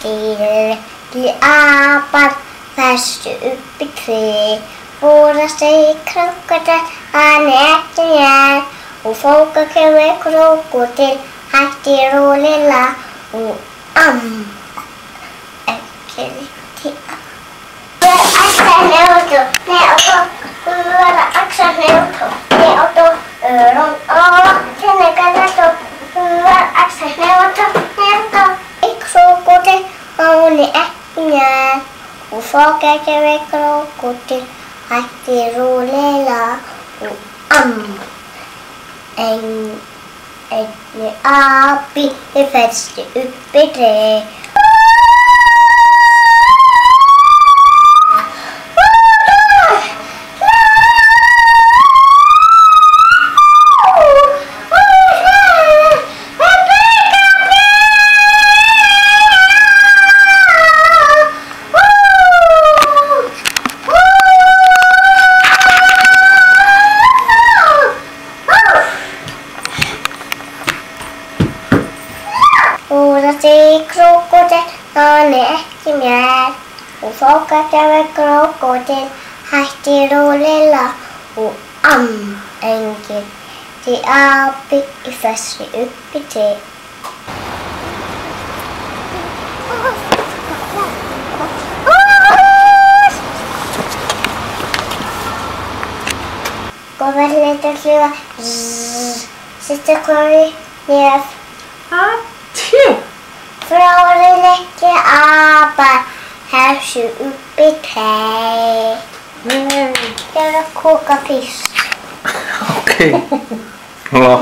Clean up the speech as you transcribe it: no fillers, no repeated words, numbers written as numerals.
Litli apar festu upp í tré. Fór að segja krókódíll, hann ekki mér. Og fóka kemur krókódíll, hætti rólilla. Og ekki litli apar. Og fóka kemur krókódíll, hætti rólilla. Og einni api festu upp í tré. Krókódíll, hann ekki mér. Og fóka kemur krókódíll, hætti rólilla. Og enginn því api festu upp í tré. Góða hlutir fljúga, systir kom í nef. Fjórir litli apar festu upp í tré. Ég er að kúka fyrst. Ok. Lá.